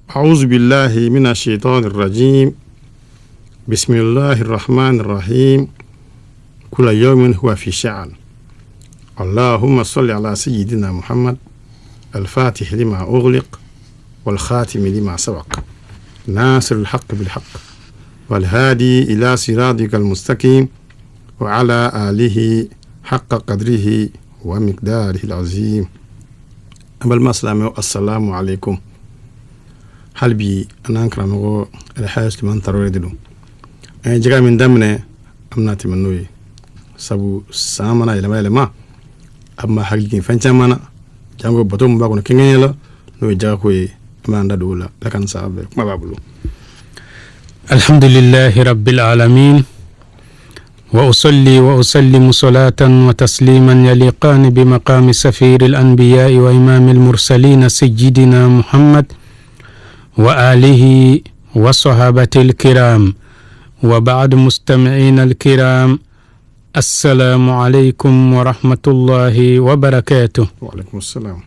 أعوذ بالله من الشيطان الرجيم بسم الله الرحمن الرحيم كل يوم هو في شأن اللهم صل على سيدنا محمد الفاتح لما أغلق والخاتم لما سبق ناصر الحق بالحق والهادي إلى صراطك المستقيم وعلى آله حق قدره ومقداره العظيم السلام عليكم halbi anan kramago alhayas liman tarwedidu jaga min damne amnati mannoyi sabu samana ilama amma halgin fancamana jango batom ba kono kengela no jaga ko amanda dola lakan sabe kuma babulu alhamdulillahi rabbil alamin wa usallimu salatan wa tasliman yaliqan bi maqami safiril anbiya'i wa imamil mursalin sayyidina Muhammad وآله وصحابة الكرام وبعد مستمعين الكرام السلام عليكم ورحمة الله وبركاته. وعليكم السلام.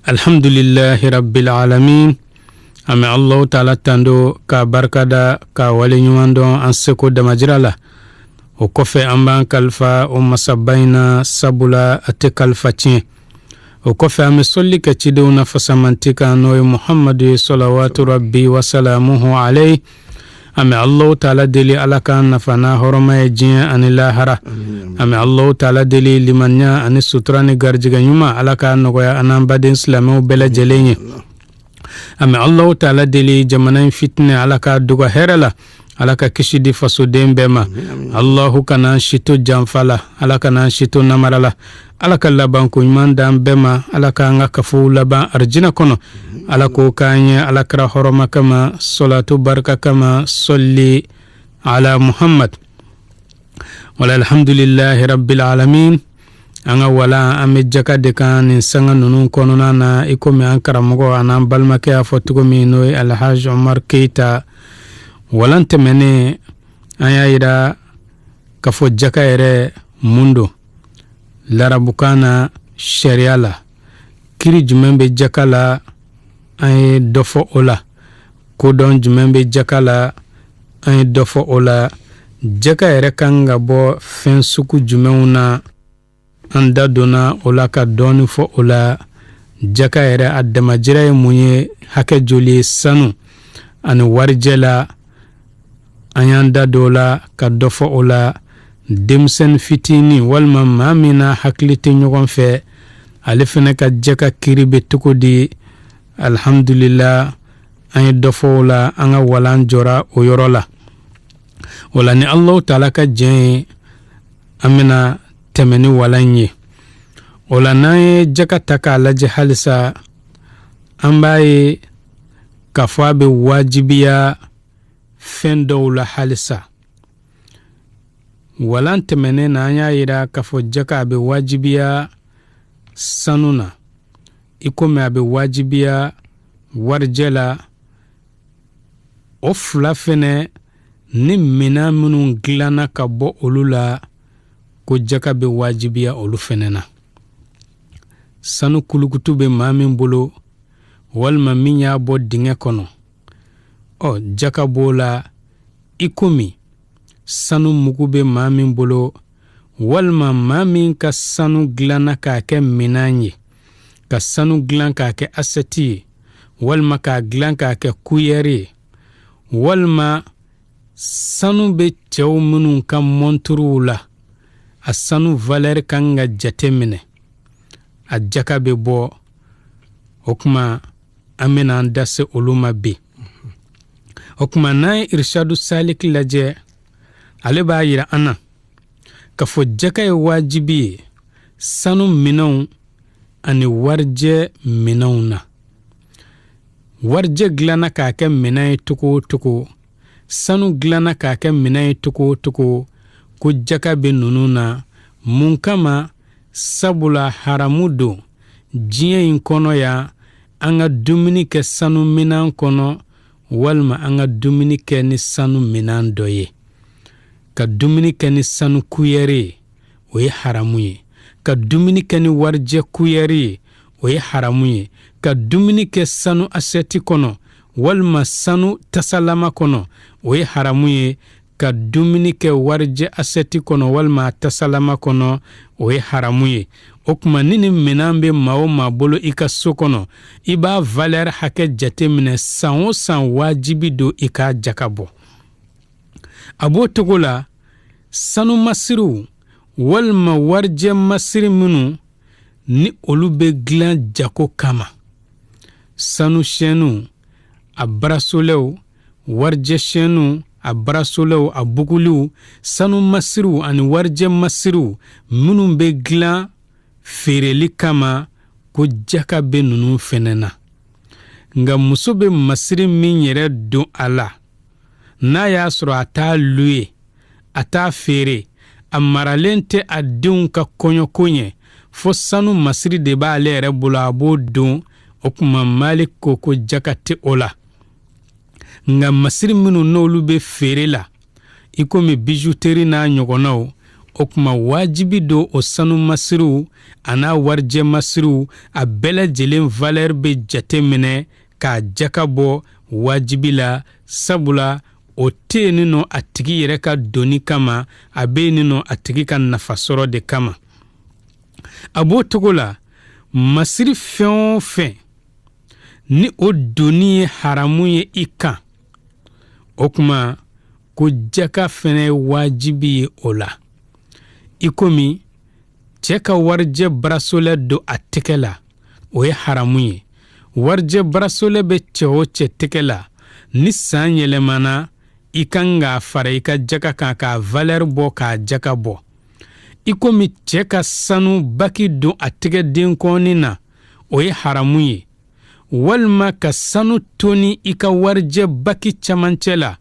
الحمد لله رب العالمين. أما الله تعالى تندو كبركة كولينيواندو أنسكو دمجرالة وكفي أمبان كالفا ومسابينا سبولا أتكالفتين وكفى مسلي كتشدونا فسمنتك نوي محمد صلوات ربي وسلامه عليه أمي الله تعالى دلي على كان نفنا هرما يجين أن الله أمي الله تعالى دلي لمن يا أن السطراني غرجي يوما على كان نقول أنا بدين سلامه بلا جليني أمي الله تعالى دلي جمانين فتنة على كان دوغا هرلا على كان كشدي فسودين بما الله كان شتو جنفلا على كان شتو نمرلا ala ka laban ko ɲuman dan bɛɛ ma ala ka an ka kafow laban arjina kɔnɔ ala ko k'an ye ala kira hɔrɔma kama salatu barika kama solli ala muhammad wala alhamdulillahi rabbil alamin an ka wala an bɛ jaka de kan nin sanga ninnu kɔnɔna na i komi an karamɔgɔ an'an balimakɛ y'a fɔ cogo min n'o ye alhaji omar keita walan tɛmɛnen an y'a yira ka fɔ jaka yɛrɛ mun don larabukana sharia la kiri jumɛn bɛ jaka la an ye dɔ fɔ o la kodɔn jumɛn bɛ jaka la an ye dɔ fɔ o la jaka yɛrɛ kan ka bɔ fɛn sugu jumɛnw na an da donna o la ka dɔɔni fɔ o la jaka yɛrɛ a damajira ye mun ye hakɛ joli ye sanu ani warijɛ la an y'an da don o la ka dɔ fɔ o la denmisɛn fitini walima maa min na hakili tɛ ɲɔgɔn fɛ ale fana ka jaka kiri bɛ cogo di alhamdulillah an ye dɔ fɔ o la an ka walan jɔra o yɔrɔ la o la ni Allahu taala ka jɛn ye an bɛna tɛmɛ ni walan ye o la n'an ye jaka ta k'a lajɛ halisa an b'a ye k'a fɔ a bɛ wajibiya fɛn dɔw la halisa walan tɛmɛnen na an y'a yira k'a fɔ jaka a bɛ wajibiya sanu na i komi a bɛ wajibiya warijɛ la o fila fɛnɛ ni minan minnu dilanna ka bɔ olu la ko jaka bɛ wajibiya olu fɛnɛ na sanu kulukutu bɛ maa min bolo walima min y'a bɔ dingɛ kɔnɔ jaka b'o la i komi sanu mugu bɛ maa min bolo walima maa min ka sanu dilanna k'a kɛ minan ye ka sanu dilan k'a kɛ asɛti ye walima k'a dilan k'a kɛ kuyɛri ye walima sanu bɛ cɛw minnu ka monturuw la a sanu valeur kan ka jate minɛ a jaka bɛ bɔ o kuma an bɛna an da se olu ma bi o kuma n'an ye irshadu salik lajɛ ale b'a yira an na ka fɔ jaka ye wajibi ye sanu minɛnw ani warijɛ minɛnw na warijɛ dilanna k'a kɛ minɛn ye cogo o cogo sanu dilanna k'a kɛ minɛn ye cogo o cogo ko jaka bɛ ninnu na mun kama sabula haramu don diɲɛ in kɔnɔ yan an ka dumuni kɛ sanu minɛn kɔnɔ walima an ka dumuni kɛ ni sanu minɛn dɔ ye ka dumuni kɛ ni sanu kuyɛri ye o ye haramu ye ka dumuni kɛ ni warijɛ kuyɛri ye o ye haramu ye ka dumuni kɛ sanu asɛti kɔnɔ walma sanu tasalama kono o ye haramu ye ka dumuni kɛ warijɛ asɛti kɔnɔ walma tasalama kɔnɔ o ye haramu ye o kuma ni minan bɛ maa o maa bolo i ka so kɔnɔ i b'a valeur hakɛ jate minɛ san o san wajibi don i k'a jaka bɔ a b'o togo la sanu masiriw walma warijɛ masiri minnu ni olu bɛ dilan jako kama sanu siyɛnniw a barasolew warijɛ siyɛnniw a barasolew a buguliw sanu masiriw ani warijɛ masiriw minnu bɛ dilan feereli kama ko jaka bɛ ninnu fɛnɛ na nka muso bɛ masiri min yɛrɛ don a la n'a y'a sɔrɔ a t'a luye a t'a feere a maralen tɛ a denw ka kɔɲɔko ɲɛ fo sanu masiri de b'ale yɛrɛ bolo a b'o don o kuma Malik ko ko jaka tɛ o la nka masiri minnu n'olu bɛ feere la i komi bijouterie n'a ɲɔgɔnnaw o kuma wajibi don o sanu masiriw a n'a warijɛ masiriw a bɛɛ lajɛlen valeur bɛ jate minɛ k'a jaka bɔ wajibi la sabula o tɛ yen nɔ a tigi yɛrɛ ka doni kama a bɛ yen nɔ a tigi ka nafasɔrɔ de kama a b'o togo la masiri fɛn o fɛn ni o doni ye haramu ye i kan o kuma ko jaka fɛnɛ ye wajibi ye o la i komi cɛ ka warijɛ barasolɛ don a tɛgɛ la o ye haramu ye warijɛ barasolɛ bɛ cɛ o cɛ tɛgɛ la ni san yɛlɛmana i kan k'a fara i ka jaka kan k'a valeur bɔ k'a jaka bɔ i komi cɛ ka sanu baki don a tɛgɛ denkɔni na o ye haramu ye walima ka sanu toni i ka warijɛ baki camancɛ la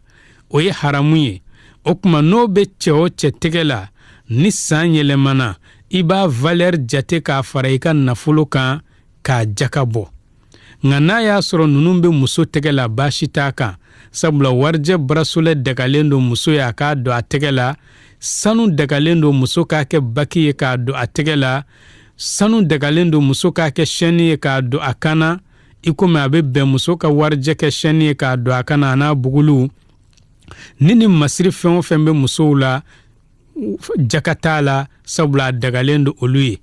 o ye haramu ye o kuma n'o bɛ cɛ o cɛ tɛgɛ la ni san yɛlɛmana i b'a valeur jate k'a fara i ka nafolo kan k'a jaka bɔ nka n'a y'a sɔrɔ ninnu bɛ muso tɛgɛ la baasi t'a kan sabula warijɛ barasolɛ dagalen don muso ye a k'a don a tɛgɛ la sanu dagalen don muso k'a kɛ baki ye k'a don a tɛgɛ la sanu dagalen don muso k'a kɛ chaîne ye k'a don a kana i komi a bɛ bɛn muso ka warijɛ kɛ chaîne ye k'a don a kana a n'a buguliw ni masiri fɛn o fɛn bɛ musow la jaka t'a la sabula a dagalen don olu ye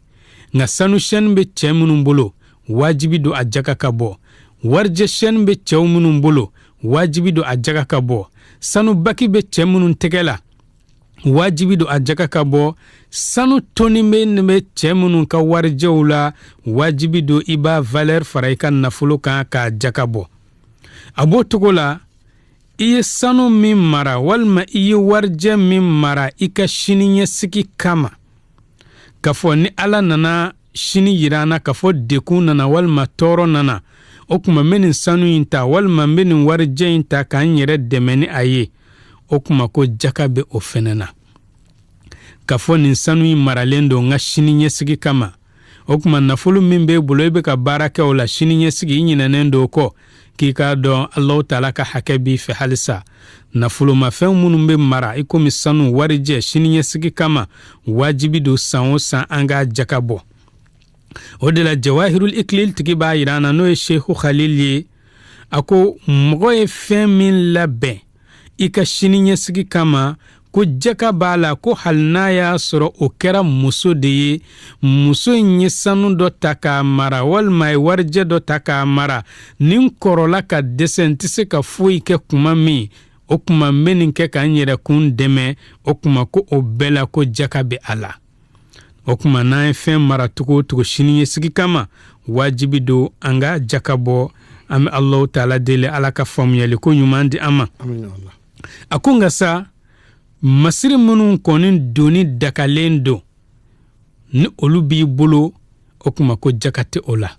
nka sanu chaîne bɛ cɛ minnu bolo wajibi don a jaka ka bɔ warijɛ chaîne bɛ cɛw minnu bolo wajibi don a jaka ka bɔ sanu baki bɛ cɛ minnu tɛgɛ la wajibi don a jaka ka bɔ sanu toni bɛ cɛ minnu ka warijɛw la wajibi don i b'a valeur fara i ka nafolo kan k'a jaka bɔ a b'o togo la i ye sanu min mara walima i ye warijɛ min mara i ka siniɲɛsigi kama k'a fɔ ni Ala nana sini yira an na k'a fɔ dekun nana walima tɔɔrɔ nana o kuma n bɛ nin sanu in ta walima n bɛ nin warijɛ in ta k'an yɛrɛ dɛmɛ ni a ye o kuma ko jaka bɛ o fɛnɛ na k'a fɔ nin sanu in maralen don n ka siniɲɛsigi kama o kuma nafolo min b'e bolo i bɛ ka baara kɛ o la siniɲɛsigi i ɲinɛnen don o kɔ k'i k'a dɔn Alahu Taala ka hakɛ b'i fɛ halisa nafolomafɛn minnu bɛ mara i komi sanu warijɛ siniɲɛsigi kama wajibi don san o san an k'a jaka bɔ o de la Jawahirul Iklil tigi b'a yira an na n'o ye Sheikhu Khalil ye a ko mɔgɔ ye fɛn min labɛn i ka siniɲɛsigi kama ko jaka b'a la ko hali n'a y'a sɔrɔ o kɛra muso de ye muso in ye sanu dɔ ta k'a mara walima ye warijɛ dɔ ta k'a mara nin kɔrɔla ka dɛsɛ n tɛ se ka foyi kɛ kuma min o kuma n bɛ nin kɛ ka n yɛrɛ kun dɛmɛ o kuma ko o bɛɛ la ko jaka bɛ a la o kuma n'an ye fɛn mara cogo o cogo siniɲɛsigi kama wajibi don an ka jaka bɔ an bɛ Alahu Taala deli Ala ka faamuyali ko ɲuman di an ma a ko nka sa masiri minnu kɔni doni dakalen don ni olu b'i bolo o kuma ko jaka tɛ o la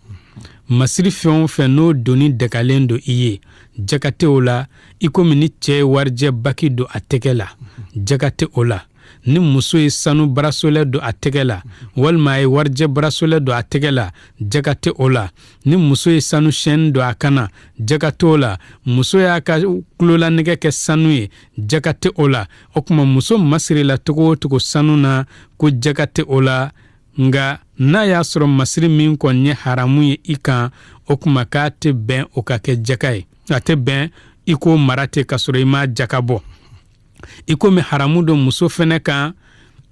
masiri fɛn o fɛn n'o doni dakalen don i ye jaka tɛ o la i komi ni cɛ ye warijɛ baki don a tɛgɛ la jaka tɛ o la ni muso ye sanu barasolɛ don a tɛgɛ la walima a ye warijɛ barasolɛ don a tɛgɛ la jaka tɛ o la ni muso ye sanu chaîne don a kana jaka tɛ o la muso y'a ka kulolanɛgɛ kɛ sanu ye jaka tɛ o la o kuma muso masirila togo o togo sanu na ko jaka tɛ o la nka n'a y'a sɔrɔ masiri min kɔni ye haramu ye i kan o kuma k'a tɛ bɛn o ka kɛ jaka ye a tɛ bɛn i ko mara tɛ ka sɔrɔ i ma jaka bɔ i komi haramu don muso fɛnɛ kan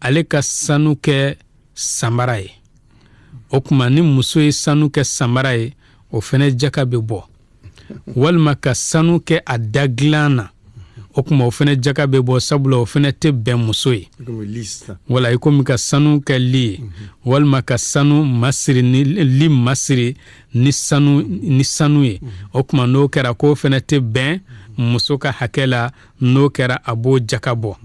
ale ka sanu kɛ samara ye o kuma ni muso ye sanu kɛ samara ye o fɛnɛ jaka bɛ bɔ walima ka sanu kɛ a da dilan na o kuma o fɛnɛ jaka bɛ bɔ sabula o fɛnɛ tɛ bɛn muso ye wala i komi ka sanu kɛ li ye walima ka sanu masiri ni li masiri ni sanu ye o kuma n'o kɛra k'o fɛnɛ tɛ bɛn muso ka hakɛ la n'o kɛra a b'o jaka bɔ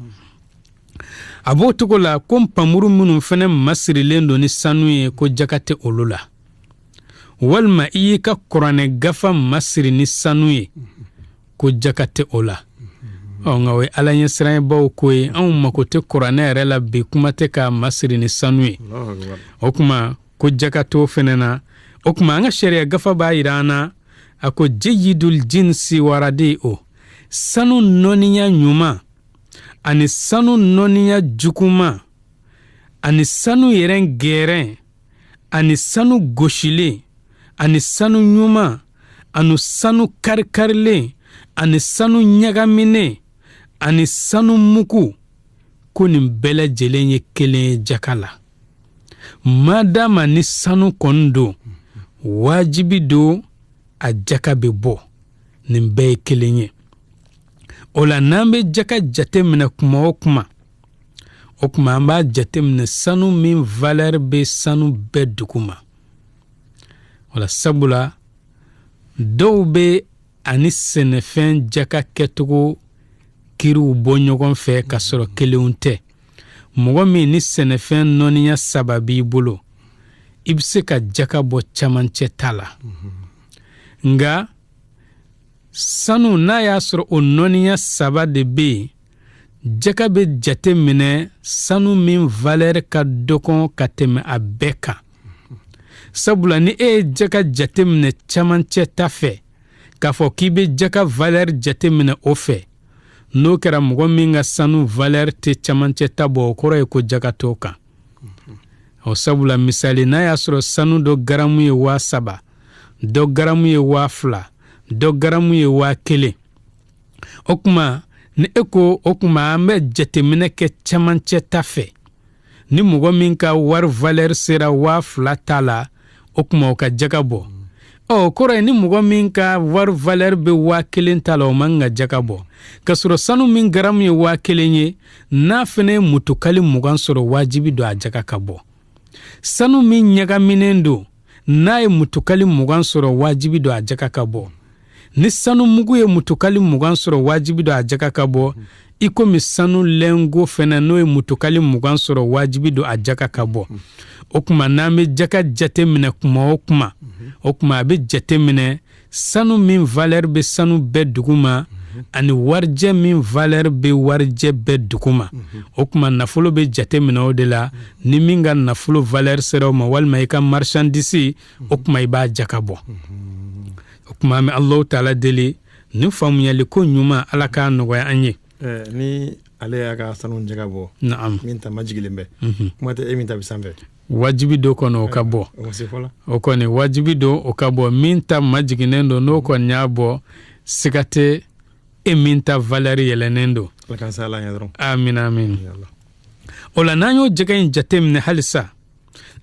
a b'o cogo la ko npanmuru minnu fɛnɛ masirilen don ni sanu ye ko jaka tɛ olu la walima i y'i ka kuranɛ gafa masiri ni sanu ye ko jaka tɛ o la nka o ye ala ɲɛsiranɲɛbaw ko ye anw mako tɛ kuranɛ yɛrɛ la bi kuma tɛ ka masiri ni sanu ye o kuma ko jaka t'o fɛnɛ na o kuma an ka sariya gafa b'a yira an na a ko jeyidul jinsi waradi o sanu nɔniya ɲuman ani sanu nɔniya juguman ani sanu yɛrɛ gɛrɛn ani sanu gosilen ani sanu ɲuman ani sanu karikarilen ani sanu ɲagaminen ani sanu mugu ko nin bɛɛ lajɛlen ye kelen ye jaka la madama ni sanu kɔni don wajibi don a jaka bɛ bɔ nin bɛɛ ye kelen ye o la n'an bɛ jaka jate minɛ kuma o kuma an b'a jate minɛ sanu min valeur bɛ sanu bɛɛ duguma o la sabula dɔw bɛ ani sɛnɛfɛn jaka kɛcogo kiriw bɔ ɲɔgɔn fɛ ka sɔrɔ kelenw tɛ mɔgɔ min ni sɛnɛfɛn nɔniya saba b'i bolo i bɛ se ka jaka bɔ camancɛ ta la nga sanu n'a y'a sɔrɔ o nɔniya saba de bɛ yen jaka bɛ jate minɛ sanu min valeur ka dɔgɔn ka tɛmɛ a bɛɛ kan sabula ni e ye jaka jate minɛ camancɛ ta fɛ k'a fɔ k'i bɛ jaka valeur jate minɛ o fɛ n'o kɛra mɔgɔ min ka sanu valeur tɛ camancɛ ta bɔ o kɔrɔ ye ko jaka t'o kan o sabula misali n'a y'a sɔrɔ sanu dɔ garamu ye 3,000 dɔ garamu ye 2,000 dɔ garamu ye 1,000 o kuma ni e ko o kuma an bɛ jateminɛ kɛ camancɛ ta fɛ ni mɔgɔ min ka wari valeur sera 2,000 ta la o kuma o ka jaka bɔ o kɔrɔ ye ni mɔgɔ min ka wari valeur bɛ 1,000 ta la o man ka jaka bɔ ka sɔrɔ sanu min garamu ye 1,000 ye n'a fɛnɛ ye mutukali 20 sɔrɔ wajibi don a jaka ka bɔ sanu min ɲagaminen don n'a ye mutukali 20 sɔrɔ wajibi don a jaka ka bɔ ni sanu mugu ye mutukali 20 sɔrɔ wajibi don a jaka ka bɔ i komi sanu lengo fɛnɛ n'o ye mutukali 20 sɔrɔ wajibi don a jaka ka bɔ o kuma n'an bɛ jaka jate minɛ kuma o kuma o kuma a bɛ jate minɛ sanu min valeur bɛ sanu bɛɛ duguma ani warijɛ min valeur bɛ warijɛ bɛɛ duguma o kuma nafolo bɛ jate minɛ o de la ni min ka nafolo valeur sera o ma walima i ka marchandise o kuma i b'a jaka bɔ o kuma an bɛ Alahu taala deli nin faamuyali ko ɲuman ala k'a nɔgɔya an ye ni ale y'a ka sanu jaka bɔ naam min ta majigilen bɛ kuma tɛ e min ta bɛ sanfɛ wajibi do kɔnɔ o ka bɔ o kɔni wajibi do o ka bɔ min ta majiginen do n'o kɔni y'a bɔ siga tɛ e min ta valeur yɛlɛnen do amin amin o la n'an y'o jɛgɛ in jate minɛ halisa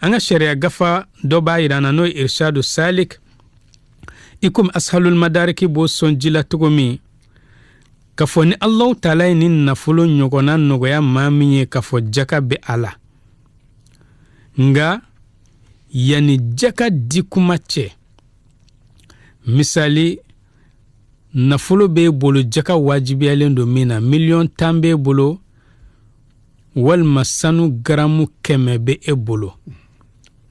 an ka sariya gafa dɔ b'a yira an na n'o ye irshadu salik i komi ashalul madariki b'o sɔn ji la cogo min ka fɔ ni Alahu taala ye ni nafolo ɲɔgɔnna nɔgɔya maa min ye ka fɔ jaka bɛ a la nga yani jaka di kuma cɛ misali nafolo b'e bolo jaka wajibiyalen don min na 1,000,000 b'e bolo walima sanu garamu 100 bɛ e bolo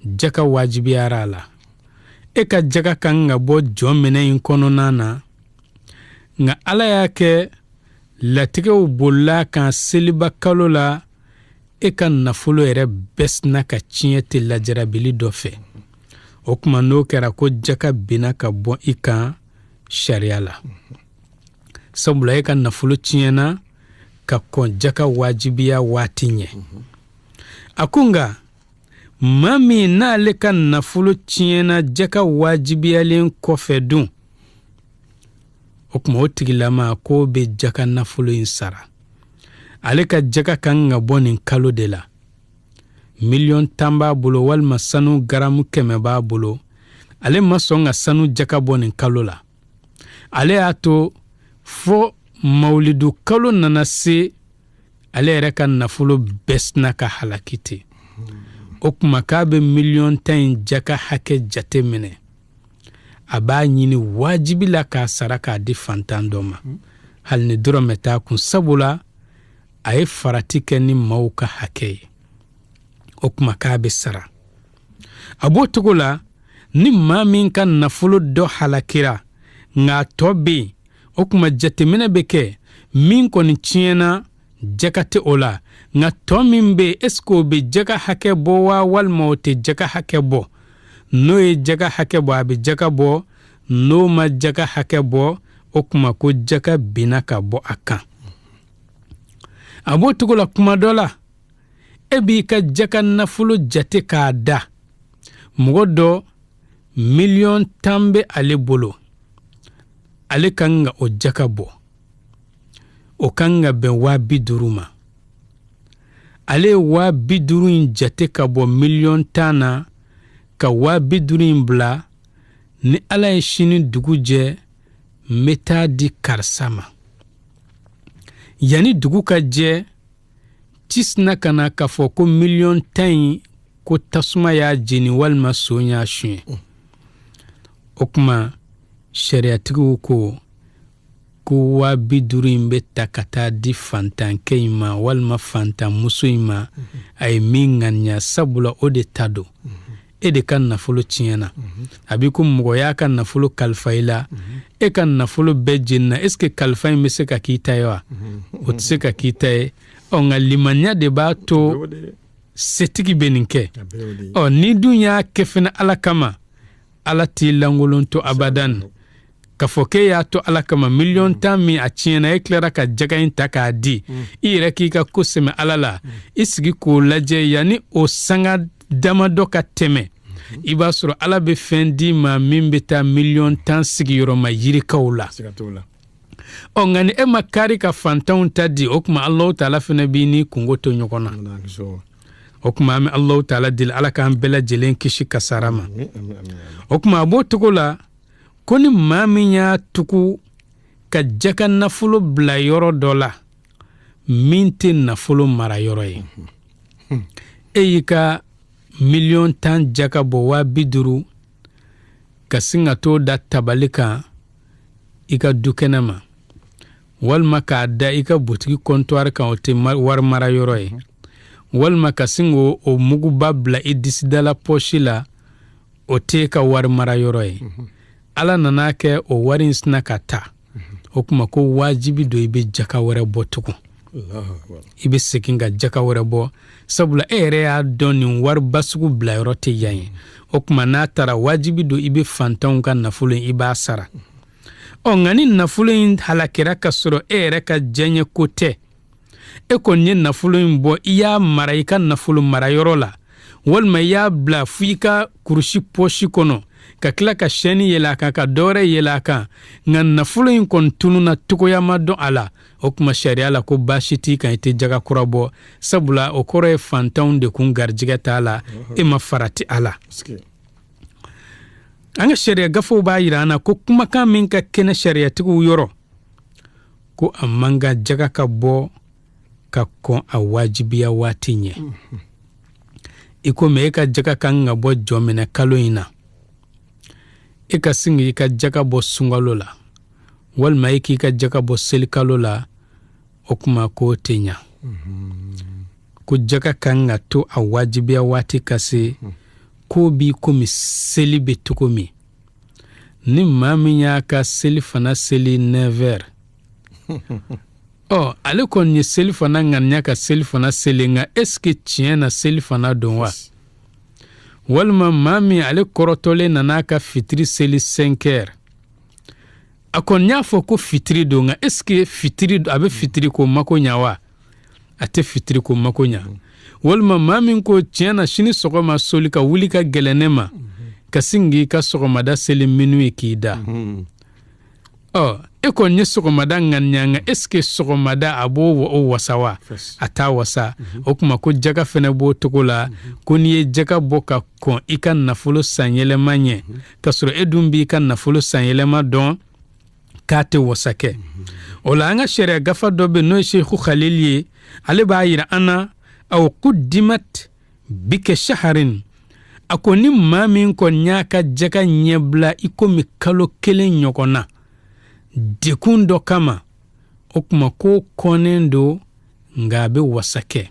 jaka wajibiyara a la e ka jaka kan ka bɔ jɔn minɛ in kɔnɔna na nga ala y'a kɛ latigɛw bolila kan seliba kalo la e ka nafolo yɛrɛ bɛɛ sina ka tiɲɛ tɛ lajarabili dɔ fɛ o kuma n'o kɛra ko jaka bina ka bɔ i kan sariya la sabula e ka nafolo tiɲɛna ka kɔn jaka wajibiya waati ɲɛ a ko nga maa min n'ale ka nafolo tiɲɛna jaka wajibiyalen kɔfɛ dun o kuma o tigilama ko be jaka nafolo in sara ale ka jaka kan ka bɔ nin kalo de la million tan b'a bolo walima sanu garamu 100 b'a bolo ale ma sɔn ka sanu jaka bɔ nin kalo la ale y'a to fo maulidu kalo nana se ale yɛrɛ ka nafolo bɛɛ sina ka halaki ten o kuma k'a bɛ million tan in jaka hakɛ jate minɛ a b'a ɲini wajibi la k'a sara k'a di fantan dɔ ma hali ni dɔrɔmɛ t'a kun sabula a ye farati kɛ ni maaw ka hakɛ ye o kuma k'a bɛ sara a b'o cogo la ni maa min ka nafolo dɔ halakira nka a tɔ bɛ yen o kuma jateminɛ bɛ kɛ min kɔni tiɲɛna jaka tɛ o la nka tɔ min bɛ yen est-ce que o bɛ jaka hakɛ bɔ wa walima o tɛ jaka hakɛ bɔ n'o ye jaka hakɛ bɔ a bɛ jaka bɔ n'o ma jaka hakɛ bɔ o kuma ko jaka binna ka bɔ a kan a b'o cogo la kuma dɔ la e b'i ka jaka nafolo jate k'a da mɔgɔ dɔ million 10 bɛ ale bolo ale kan ka o jaka bɔ o kan ka bɛn 50,000 ma ale ye 50,000 in jate ka bɔ million 10 na ka 50,000 in bila ni ala ye sini dugu jɛ n bɛ taa di karisa ma yani dugu ka jɛ ci sina ka na k'a fɔ ko million 10 in ko tasuma y'a jeni walima so y'a suɲɛ o kuma sariyatigiw ko 50,000 in bɛ ta ka taa di fantankɛ in ma walima fantanmuso in ma a ye min ŋaniya sabula o de ta don e de ka nafolo tiɲɛna a b'i ko mɔgɔ y'a ka nafolo kalifa i la e ka nafolo bɛɛ jenina est ce que kalifa in bɛ se ka k'i ta ye wa o tɛ se ka k'i ta ye nka limaniya de b'a to setigi bɛ nin kɛ ni dun y'a kɛ fɛnɛ ala kama ala t'i lankolon to abadan k'a fɔ k'e y'a to ala kama million 10 min a tiɲɛna e tilara ka jaga in ta k'a di i yɛrɛ k'i ka ko sɛmɛ ala la i sigi k'o lajɛ yanni o sanga damadɔ ka tɛmɛ i b'a sɔrɔ ala bɛ fɛn di ma min bɛ taa million 10 sigiyɔrɔma yirikaw la nka ni e ma kari ka fantanw ta di o kuma alahu taala fɛnɛ b'i ni kungo to ɲɔgɔn na o kuma an bɛ alahu taala deli ala k'an bɛɛ lajɛlen kisi kasara ma o kuma a b'o cogo la ko ni maa min y'a tugu ka jaka nafolo bila yɔrɔ dɔ la min tɛ nafolo mara yɔrɔ ye e y'i ka million 10 jaka bɔ 50,000 ka sin ka t'o da tabali kan i ka du kɛnɛ ma walima k'a da i ka butigi comptoir kan o tɛ wari mara yɔrɔ ye walima ka sin k'o muguba bila i disidala pɔsi la o tɛ ka wari mara yɔrɔ ye ala nana kɛ o wari in sina ka ta o kuma ko wajibi do i bɛ jaka wɛrɛ bɔ tugun i bɛ segin ka jaka wɛrɛ bɔ sabula e yɛrɛ y'a dɔn nin wari basugu bila yɔrɔ tɛ yan ye o kuma n'a taara wajibi do i bɛ fantanw ka nafolo in i b'a sara nka ni nafolo in halakira ka sɔrɔ e yɛrɛ ka diɲɛ ko tɛ e kɔni ye nafolo in bɔ i y'a mara i ka nafolo mara yɔrɔ la walima i y'a bila fo i ka kurusi pɔsi kɔnɔ ka tila ka sɛni yɛlɛ a kan ka dɔwɛrɛ yɛlɛ a kan nka nafolo in kɔni tununa cogoya ma dɔn a la o kuma sariya la ko baasi t'i kan i tɛ jaga kura bɔ sabula o kɔrɔ ye fantanw de kun garijɛgɛ t'a la e ma farati a la an ka sariya gafew b'a yira an na ko kumakan min ka kɛnɛ sariyatigiw yɔrɔ ko a man ka jaga ka bɔ ka kɔn a wajibiya waati ɲɛ i komi e ka jaga kan ka bɔ jɔminɛ kalo in na e ka sin i ka jaga bɔ sunkalo la walima e k'i ka jaga bɔ selikalo la o kuma ko tɛ ɲa ko jaga kan ka to a wajibiya waati ka se ko b'i komi seli bɛ cogo min ni maa min y'a ka seli fana seli 9h ale kɔni ye seli fana ŋaniya ka seli fana seli nka est-ce que tiɲɛ na seli fana don wa walima maa min ale kɔrɔtɔlen nana ka fitiri seli 5h a kɔni y'a fɔ ko fitiri don nka est-ce que fitiri a bɛ fitiri ko mako ɲa wa a tɛ fitiri ko mako ɲa walima maa min ko tiɲɛ na sini sɔgɔma soli ka wuli ka gɛlɛn ne ma ka sin k'i ka sɔgɔmada seli minuit k'i da Eko nye sogomada nganyanga eske sogomada abo wo wasawa ata wasa okuma ko jaga fene bo tokola ko ni jaga boka ko ikan nafolo sanyele manye kasoro edumbi kan nafolo sanyele ma don kate wasake ola anga shere gafa dobe no Sheikh Khalili ale ba yira ana aw quddimat bike shaharin akoni mamin ko nyaka jaga nyebla ikomi kalo kelen nyokona dekundo kama okuma ko konendo ngabe wasake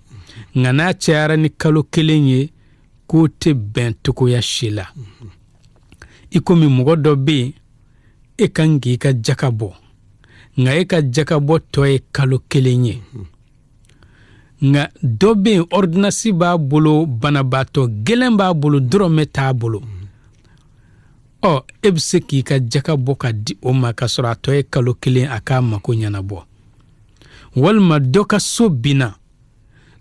ngana chara ni kalo kelenye ko te bentuko ya shila ikomi mugodo be ekangi ka jakabo nga eka jakabo to kalo kelenye nga dobe ordinasi ba bolo banabato gelen ba bolo drome ta bolo ebse ki ka jaka boka di o ma ka sura to kalo kelen aka mako nyana bo walma doka sobina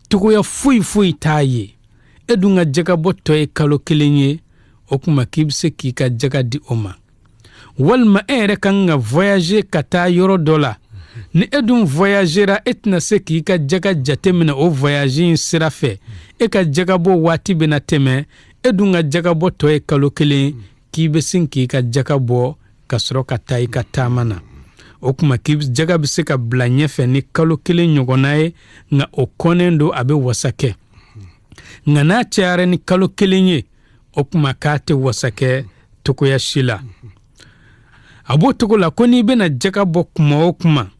tuko ya fui taye edunga jaka bo to kalo kelenye okuma kibse ki ka jaka di o ma walma ere kanga voyager kata yoro dola ni edun voyagera etna se ki ka jaka jatemina o voyaging sirafe e ka jaka bo wati bena teme edunga jaka bo to kalo kelen kibe sinki ka jaka bo kasro ka tai ka tamana okuma kib jaga bise ka blanye fe ni kalo kele nyogonae nga okonendo abe wasake nga na chare ni kalo kele nye okuma kate wasake tuko ya shila abo tuko la koni be na jaka bo kuma okuma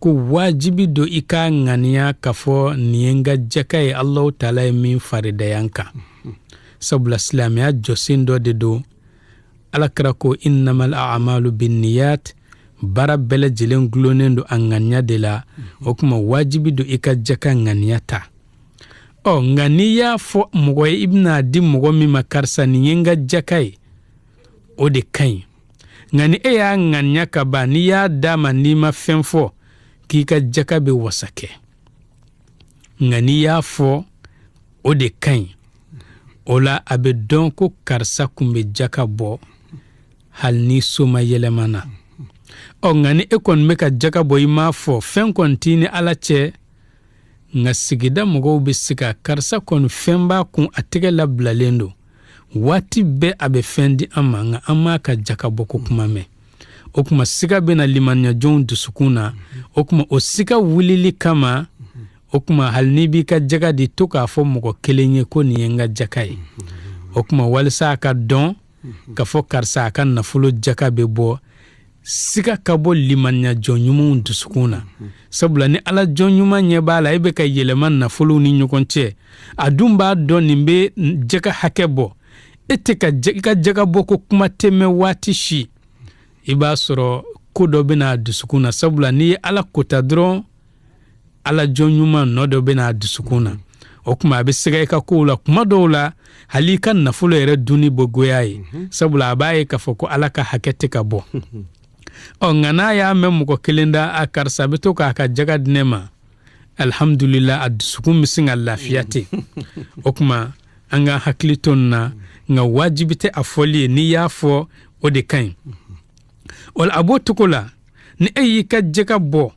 ko wajibi do ika ngania kafo nienga jaka e Allah taala min farida yanka sabula islamia josindo de do alakrako innamal a'malu binniyat bara bele jilen glonendo anganya de la okuma wajibi do ika jaka nganyata ngania fo mugo ibna di mugo mi makarsa ni yenga jakai o de kai ngani ya nganya ka ba ni ya dama ni ma femfo ki ka jaka be wasake ngani ya fo o de kai ola abe donko karsa kumbe jaka bo hal ni soma yelemana ngani ekon meka jaka boy ma fo fen kontini ala che nga sigida mugo bisika karsa kon femba kun atege labla lendo wati be abe fendi ama nga ka jaka boko kuma me okuma siga be na limanya jon dusukuna okuma osika wulili kama okuma hal ni bi ka jaka di toka fo mugo kelenye ko ni yenga jakai okuma walsa ka don ka fo karsa kan na fulo jaka be bo sika kabo limanya jonyumu dusukuna sabula ni ala jonyuma nyebala ebe ka yeleman na fulo ni nyokonche adumba don nimbe jaka hakebo eteka jaka boko kuma teme wati shi iba soro kodo bena dusukuna sabula ni ala kota dron ala jonyuma nodo bena dusukuna okuma abe siga ka kula kuma dola halika na fulo ere duni bogoyayi sabula abaye ka foko ala ka hakete ka bo ngana ya memu ko kelenda akar sabito ka jaga dinema alhamdulillah adsukum misinga lafiyati okuma anga hakliton na nga wajibite afoli ni yafo o de kan ol abotukola ni ayi ka jaga bo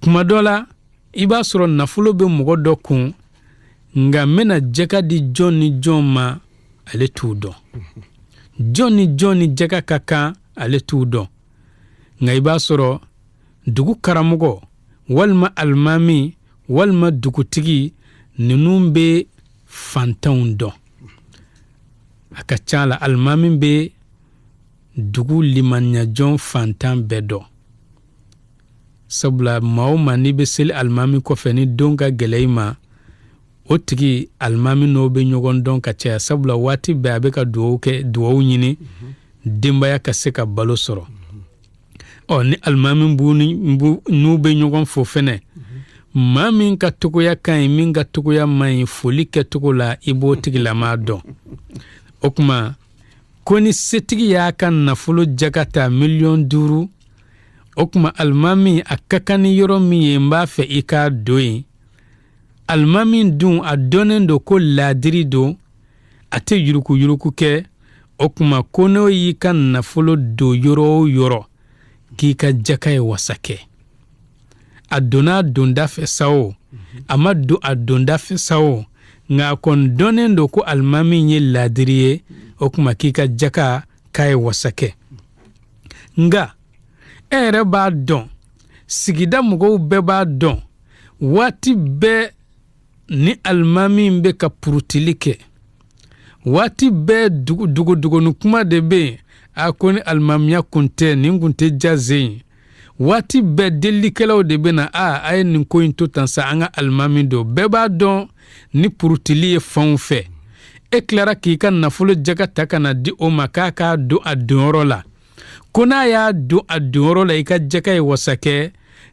kuma dola iba soro nafulo be mugo dokun nga mena jaga di Johnny Joma ale tudo Johnny jaga kaka ale tudo nga iba soro dugu karamugo walma almami walma dugutigi ninumbe fantaundo akachala almami be dugu limanya jon fantan bedo sabla mauma ni be sel almami ko feni donga geleima otigi almami no be nyogon don ka cha sabla wati be abeka duwo nyini dimba ya kaseka balo soro ni almami mbu nube nyogon fo fene mami ka tuko ya kan min ga tuko ya mai foli ke tuko la ibo tigi la ma don okuma koni setigi ya kan na folo jakata million duru okuma almami akakani yoro mi yemba fe ika doi almami dun adonendo ko ladiri do ate yuruku ke okuma kono yi kan na folo do yoro k'i ka jaka ye wasa kɛ a donna donda fɛ sa o a ma don a donda fɛ sa o nka a kɔni dɔnnen don ko alimami ye laadiri ye o kuma k'i ka jaka k'a ye wasa kɛ nga e yɛrɛ b'a dɔn sigida mɔgɔw bɛɛ b'a dɔn waati bɛɛ ni alimami bɛ ka purutili kɛ waati bɛɛ duguni kuma de bɛ yen a ko ni alimamiya kun tɛ nin kun tɛ jaze ye waati bɛɛ delikɛlaw de bɛ na a ye nin ko in to tan sa an ka alimami don bɛɛ b'a dɔn ni purutili ye fɛnw fɛ e tilara k'i ka nafolo jaga ta ka na di o ma k'a k'a don a donyɔrɔ la ko n'a y'a don a donyɔrɔ la i ka jaga ye wasa kɛ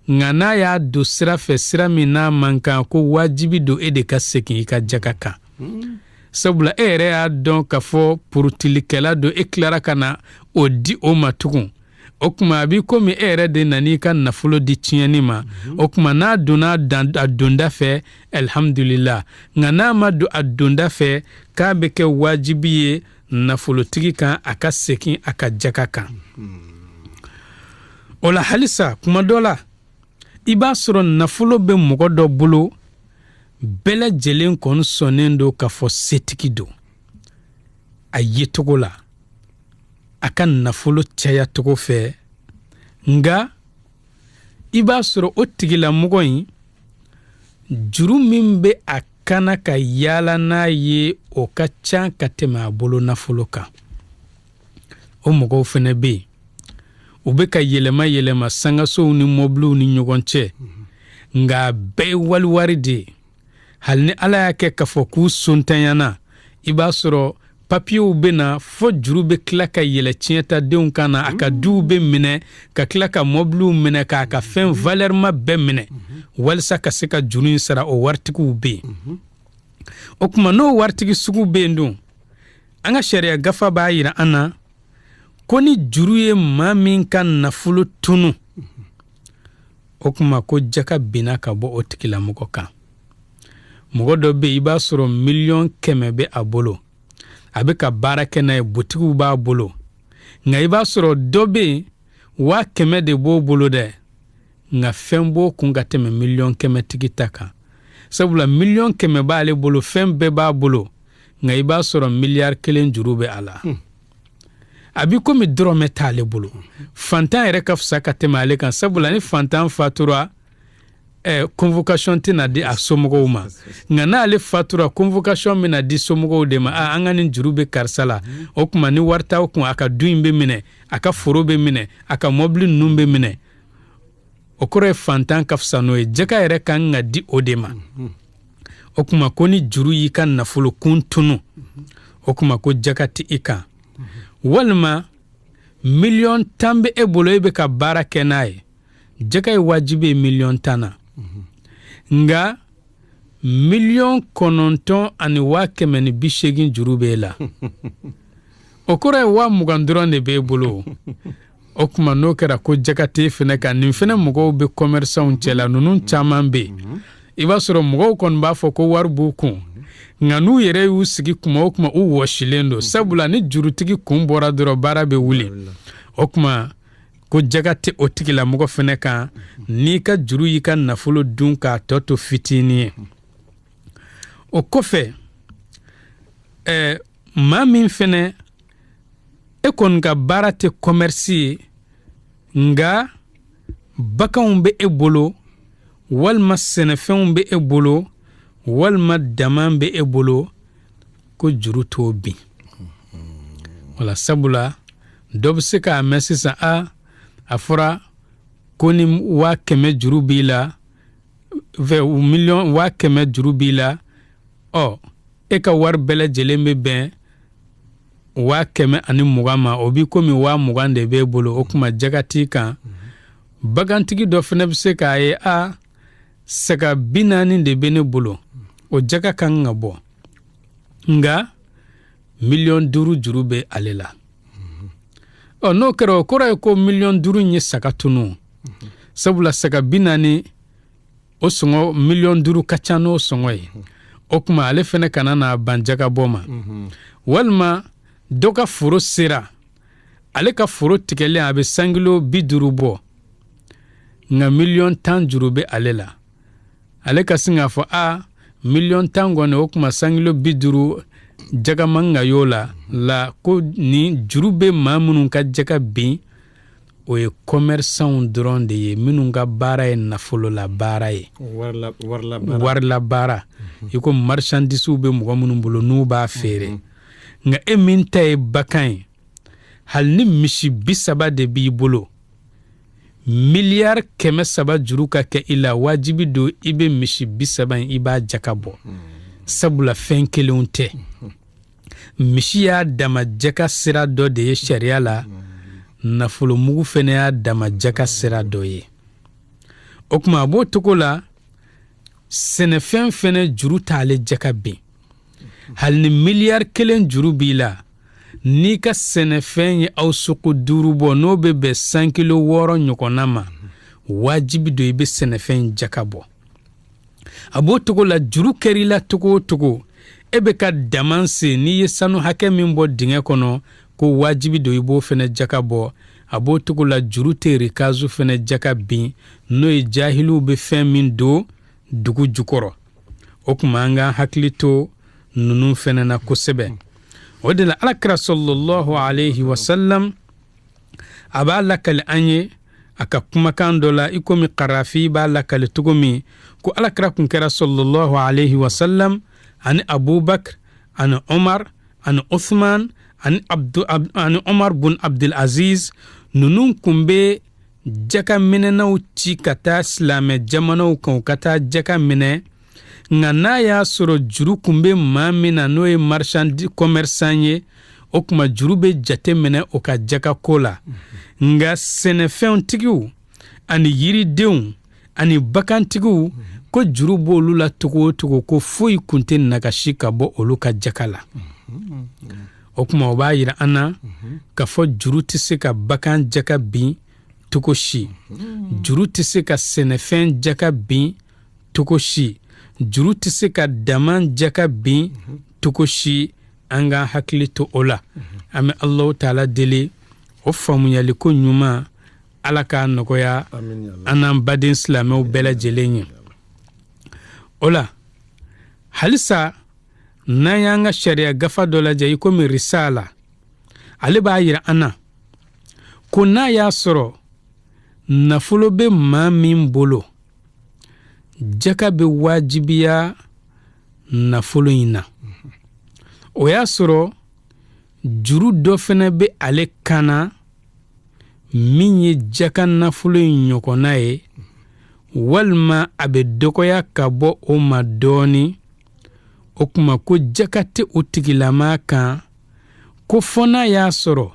nka n'a y'a don sira fɛ sira min n'a man kan ko wajibi don e de ka segin i ka jaga kan sabula e yɛrɛ y'a dɔn k'a fɔ purutilikɛla don e tilara ka na o di o ma tugun o kuma a b'i komi e yɛrɛ de nana i ka nafolo di tiɲɛni ma o kuma n'a donna a donda fɛ alhamdulillah nka n'a ma don a donda fɛ k'a bɛ kɛ wajibi ye nafolotigi kan a ka segin a ka jaga kan o la halisa kuma dɔ la i b'a sɔrɔ nafolo bɛ mɔgɔ dɔ bolo bɛɛ lajɛlen kɔni sɔnnen don k'a fɔ setigi don a yecogo la a ka nafolo caya togo fɛ nga i b'a sɔrɔ o tigilamɔgɔ in juru min bɛ a kana ka yaala n'a ye o ka ca ka tɛmɛ a bolo nafolo kan o mɔgɔw fɛnɛ bɛ yen u bɛ ka yɛlɛma sangasow ni mɔbiliw ni ɲɔgɔn cɛ nga bɛɛ ye waliwari de ye hali ni ala y'a kɛ k'a fɔ k'u sontanyana i b'a sɔrɔ papiyew bɛ na fo juru bɛ tila ka yɛlɛ tiɲɛtadenw kan na a ka duw bɛ minɛ ka tila ka mɔbiliw minɛ k'a ka fɛn valɛrima bɛɛ minɛ walisa ka se ka juru in sara o waritigiw bɛ yen o kuma n'o waritigi sugu bɛ yen dun an ka sariya gafa b'a yira an na ko ni juru ye maa min ka nafolo tunu o kuma ko jaka binna ka bɔ o tigilamɔgɔ kan mɔgɔ dɔ bɛ yen i b'a sɔrɔ 100,000 bɛ a bolo a bɛ ka baara kɛ n'a ye butigiw b'a bolo nka i b'a sɔrɔ dɔ bɛ yen 100,000 de b'o bolo dɛ nka fɛn b'o kun ka tɛmɛ 100,000 tigi ta kan sabula 100,000 b'ale bolo fɛn bɛɛ b'a bolo nka i b'a sɔrɔ 1,000,000 juru bɛ a la a b'i komi dɔrɔmɛ t'ale bolo fantan yɛrɛ ka fisa ka tɛmɛ ale kan sabula ni fantan fatura convocation tɛna di a somɔgɔw ma nka n'ale fatura convocation bɛna di somɔgɔw de ma an ka nin juru bɛ karisa la o kuma ni wari t'aw kun a ka du in bɛ minɛ a ka foro bɛ minɛ a ka mɔbili ninnu bɛ minɛ o kɔrɔ ye fantan ka fisa n'o ye jɛgɛ yɛrɛ kan ka di o de ma o kuma ko ni juru y'i ka nafolo kun tunu o kuma ko jɛgɛ tɛ i kan walima 1,010,000 bɛ e bolo e bɛ ka baara kɛ n'a ye jɛgɛ ye wajibi ye 1,010,000 na nga 9,980,000 juru b'e la o kɔrɔ ye 20,000 dɔrɔn de b'e bolo o kuma n'o kɛra ko jɛgɛ t'e fɛnɛ kan nin fɛnɛ mɔgɔw bɛ commerçants cɛla ninnu caman bɛ i b'a sɔrɔ mɔgɔw kɔni b'a fɔ ko wari b'u kun nka n'u yɛrɛ y'u sigi kuma o kuma u wɔsilen don sabula ni jurutigi kun bɔra dɔrɔn baara bɛ wuli o kuma ko jaga tɛ o tigilamɔgɔ fɛnɛ kan n'i ka juru y'i ka nafolo dun k'a tɔ to fitinin ye o kɔfɛ maa min fɛnɛ e kɔni ka baara tɛ commerce ye nga baganw bɛ e bolo walima sɛnɛfɛnw bɛ e bolo walima dama bɛ e bolo ko juru t'o bin wala sabula dɔ bɛ se k'a mɛn sisan a fɔra ko ni 100,000 juru b'i la 1,000,000 juru b'i la e ka wari bɛɛ lajɛlen bɛ bɛn 120,000 ma o b'i komi 20,000 de b'e bolo o kuma jɛgɛ t'i kan bagantigi dɔ fana bɛ se k'a ye saga 40 de bɛ ne bolo o jɛgɛ kan ka bɔ nga 5,000,000 juru bɛ ale la n'o kɛra o kɔrɔ ye ko 5,000,000 ye saga tunu sabula saga 40 o sɔngɔ 5,000,000 ka ca n'o sɔngɔ ye o kuma ale fɛnɛ kana n'a ban jɛgɛ bɔ ma walima dɔ ka foro sera ale ka foro tigɛlen a bɛ sangilo 50 bɔ nka 10,000,000 juru bɛ ale la ale ka sin k'a fɔ $1,000,000 kɔni o kuma sangilo 50 jaga man ka y'o la ko ni juru bɛ maa minnu ka jaga bin o ye commerçants dɔrɔn de ye minnu ka baara ye nafolo la baara ye warila baara i ko marchandise bɛ mɔgɔ minnu bolo n'u b'a feere nka min ta ye bakan ye hali ni misi 30 de b'i bolo miliyari 300 juru ka kɛ i la wajibi don i bɛ misi 30 i b'a jaka bɔ sabula fɛn kelenw tɛ misi y'a dama jaka sira dɔ de ye sariya la nafolo mugu fɛnɛ y'a dama jaka sira dɔ ye o kuma a b'o togo la sɛnɛfɛn fɛnɛ juru t'ale jaka bin hali ni miliyari 1 juru b'i la n'i ka sɛnɛfɛn ye aw soko 5 bɔ n'o bɛ bɛn 5 kilo 6 ɲɔgɔnna ma wajibi don i bɛ sɛnɛfɛn jaka bɔ a b'o togo la juru kɛr'i la togo o togo e bɛ ka daman se n'i ye sanu hakɛ min bɔ dingɛ kɔnɔ ko wajibi don i b'o fɛnɛ jaka bɔ a b'o togo la juru tɛ rikazu fɛnɛ jaka bin n'o ye jahiliw bɛ fɛn min don dugu jukɔrɔ o kuma an ka hakili to ninnu fɛnɛ na kosɛbɛ o de la alakira sallallahu alayhi wa sallam a b'a lakali an ye a ka kumakan dɔ la i komi qarafi b'a lakali cogo min ko alakira kun kɛra sallallahu alayhi wa sallam ani Abubakar ani Umar ani Uthman ani Umar bun Abdul Aziz ninnu kun bɛ jaka minɛnaw ci ka taa silamɛ jamanaw kan ka taa jaka minɛ nka n'a y'a sɔrɔ juru kun bɛ maa min na n'o ye commerçant ye o kuma juru bɛ jate minɛ o ka jaka ko la nka sɛnɛfɛntigiw ani yiridenw ani bagantigiw ko juru b'olu la togo o togo ko foyi kun tɛ nagasi ka bɔ olu ka jaka la o kuma o b'a yira an na ka fɔ juru tɛ se ka bagan jaka bin togo si juru tɛ se ka sɛnɛfɛn jaka bin togo si juru tɛ se ka daman jaka bin togo si an ka hakili to o la an bɛ Alahu taala deli o faamuyali ko ɲuman ala k'a nɔgɔya an n'an baden silamɛw bɛɛ lajɛlen ye o la halisa n'an y'an ka sariya gafa dɔ lajɛ i komi risala ale b'a yira an na ko n'a y'a sɔrɔ nafolo bɛ maa min bolo jaka bɛ wajibiya nafolo in na o y'a sɔrɔ juru dɔ fɛnɛ bɛ ale kana min ye jaka nafolo in ɲɔgɔnna ye walima a bɛ dɔgɔya ka bɔ o ma dɔɔni o kuma ko jaka tɛ o tigilama kan ko fɔ n'a y'a sɔrɔ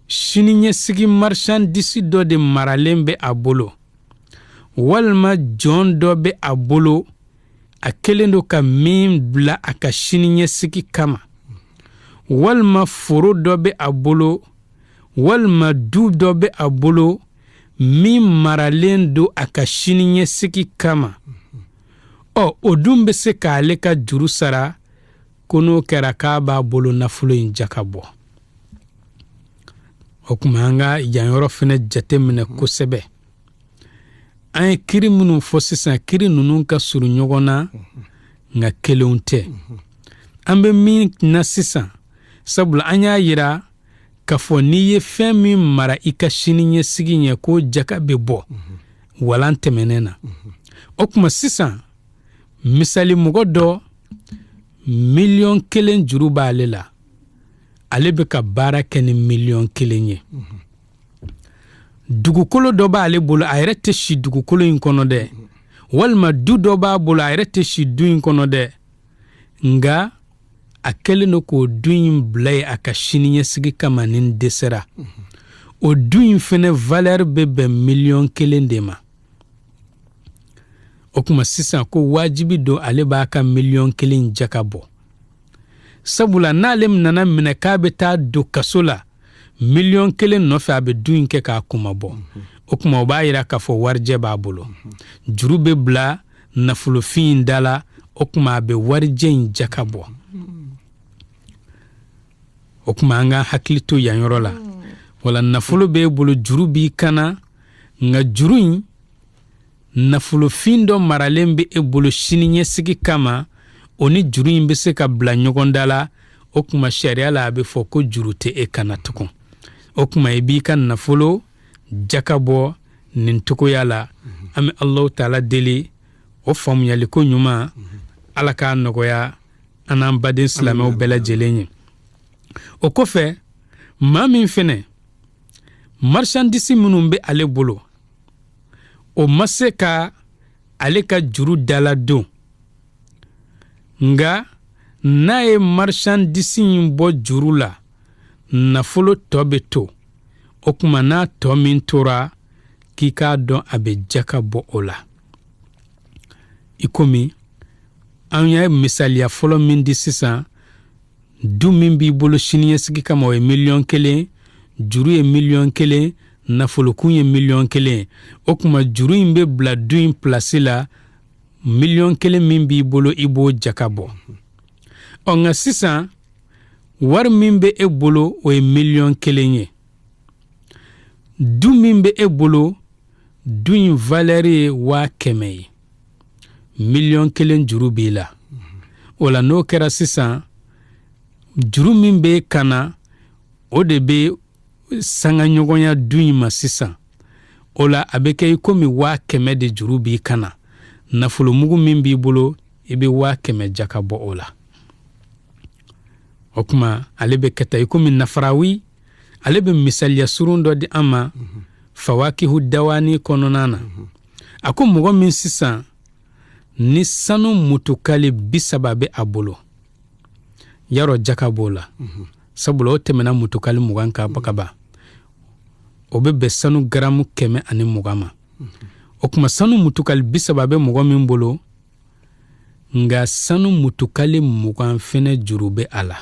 siniɲɛsigi marchandise dɔ de maralen bɛ a bolo walima jɔn dɔ bɛ a bolo a kelen do ka min bila a ka siniɲɛsigi kama walima foro dɔ bɛ a bolo walima du dɔ bɛ a bolo min maralen do a ka siniɲɛsigi kama o dun bɛ se k'ale ka juru sara ko n'o kɛra k'a b'a bolo nafolo in jaka bɔ o kuma an ka yan yɔrɔ fɛnɛ jate minɛ kosɛbɛ an ye kiri minnu fɔ sisan kiri ninnu ka surun ɲɔgɔn na nka kelenw tɛ an bɛ min na sisan sabula an y'a yira k'a fɔ n'i ye fɛn min mara i ka siniɲɛsigi ɲɛ ko jaka bɛ bɔ walan tɛmɛnen na o kuma sisan misali mɔgɔ dɔ 1,000,000 juru b'ale la ale bɛ ka baara kɛ ni 1,000,000 ye dugukolo dɔ b'ale bolo a yɛrɛ tɛ si dugukolo in kɔnɔ dɛ walima du dɔ b'a bolo a yɛrɛ tɛ si du in kɔnɔ dɛ nka a kɛlen do k'o du in bila ye a ka siniɲɛsigi kama ni dɛsɛra o du in fɛnɛ valeur bɛ bɛn 1,000,000 de ma o kuma sisan ko wajibi don ale b'a ka 1,000,000 jaka bɔ sabula n'ale nana minɛ k'a bɛ taa don kaso la 1,000,000 nɔfɛ a bɛ du in kɛ k'a kuma bɔ o kuma o b'a yira k'a fɔ warijɛ b'a bolo juru bɛ bila nafolofin in da la o kuma a bɛ warijɛ in jaka bɔ o kuma an ka hakili to yan yɔrɔ la wala nafolo be bolo juru bi kana nga juru in nafolo findo maralen be e bolo sini ɲɛsigi kama oni juru in be se ka bila ɲɔgɔn dala o kuma sharia la a be fɔ ko juru tɛ e kana tugun o kuma i b'i ka nafolo jaka bɔ nin togoya la an be Allahu taala deli o faamuyali ko ɲuman ala k'a nɔgɔya an n'an baden silamɛw bɛɛ lajɛlen ye o kɔfɛ maa min fɛnɛ marchandise minnu be ale bolo o ma se ka ale ka juru dala don nga n'a ye marchandise in bɔ juru la nafolo tɔ be to o kuma n'a tɔ min tora k'i k'a dɔn a be jaka bɔ o la i komi an ye misaliya fɔlɔ min di sisan du min b'i bolo siniɲɛsigi kama o ye 1,000,000 juru ye 1,000,000 nafolokun ye 1,000,000 o kuma juru in be bila du in plasi la 1,000,000 min b'i bolo i b'o jaka bɔ nka sisan wari min be e bolo o ye 1,000,000 ye du min be e bolo du in valeur ye 100,000 ye 1,000,000 juru b'i la o la n'o kɛra sisan juru min be kana o de be sanga ɲɔgɔnya du in ma sisan o la a be kɛ i komi 100,000 de juru b'i kana nafolo mugu min b'i bolo i be 100,000 jaka bɔ o la o kuma ale be kɛta i komi nafarawi ale be misaliya surun dɔ di an ma fawakihu dawani kɔnɔna na a ko mɔgɔ min sisan ni sanu mutukali 30 be a bolo yaro jaka b'o la sabula o tɛmɛna mutukali 20 ka bakaba o be bɛn sanu garamu 120 ma o kuma sanu mutukali 30 be mɔgɔ min bolo nga sanu mutukali 20 fɛnɛ juru be a la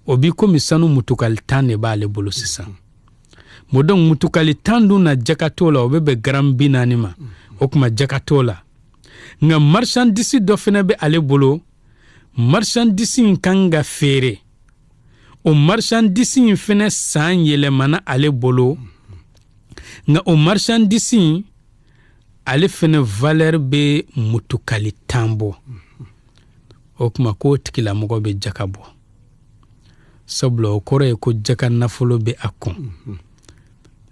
o bi komi sanu mutukali 10 de b'ale bolo sisan modon mutukali 10 dun na jaka t'o la o be bɛn garamu 40 ma o kuma jaka t'o la nga marchandise dɔ fɛnɛ be ale bolo marchandise in kan ka feere o marchandise in fɛnɛ san yɛlɛmana ale bolo nga o marchandise in ale fɛnɛ valeur be mutukali 10 bɔ o kuma k'o tigilamɔgɔ be jaka bɔ sabula o kɔrɔ ye ko jaka nafolo be a kun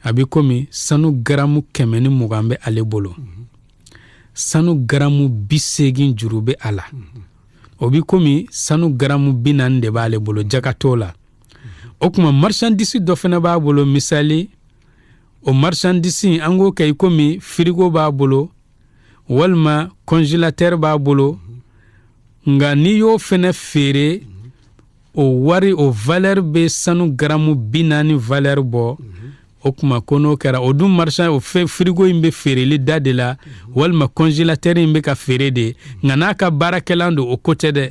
a bi komi sanu garamu 120 be ale bolo sanu garamu 80 juru be a la o bi komi sanu garamu 40 de b'ale bolo jaka t'o la o kuma marchandise dɔ fɛnɛ b'a bolo misali o marchandise an k'o kɛ i komi frigo b'a bolo walima congélateur b'a bolo nga n'i y'o fɛnɛ feere o wari o valeur be sanu garamu 40 valeur bɔ o kuma ko n'o kɛra o dun marchand o frigo in be feereli da de la walima congélateur in be ka feere de nga n'a ka baarakɛlan do o côté dɛ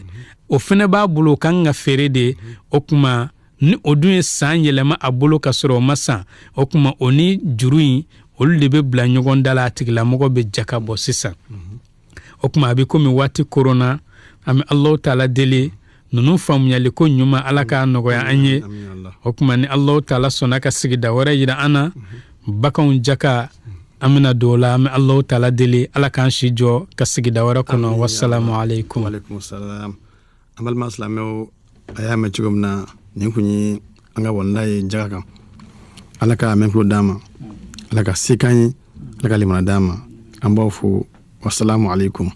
o fɛnɛ b'a bolo o kan ka feere de o kuma ni o dun ye san yɛlɛma a bolo ka sɔrɔ o ma san o kuma o ni juru in olu de be bila ɲɔgɔn da la a tigilamɔgɔ be jaka bɔ sisan o kuma a be komi waati korona an be Allahu taala deli nunu faamuyali ko ɲuman ala k'a nɔgɔya an ye o kuma ni Allahu taala sɔnna ka sigida wɛrɛ yira an na bakanw jaka an bena don o la an be Allahu taala deli ala k'an si jɔ ka sigida wɛrɛ kɔnɔ wassalamu alaikum an balima silamɛw a y'a mɛn cogo min na nin kun ye an ka walanda ye jaka kan ala ka mɛn kulo d'an ma ala ka se k'an ye ala ka limana d'an ma an b'aw fo wassalamu alaikum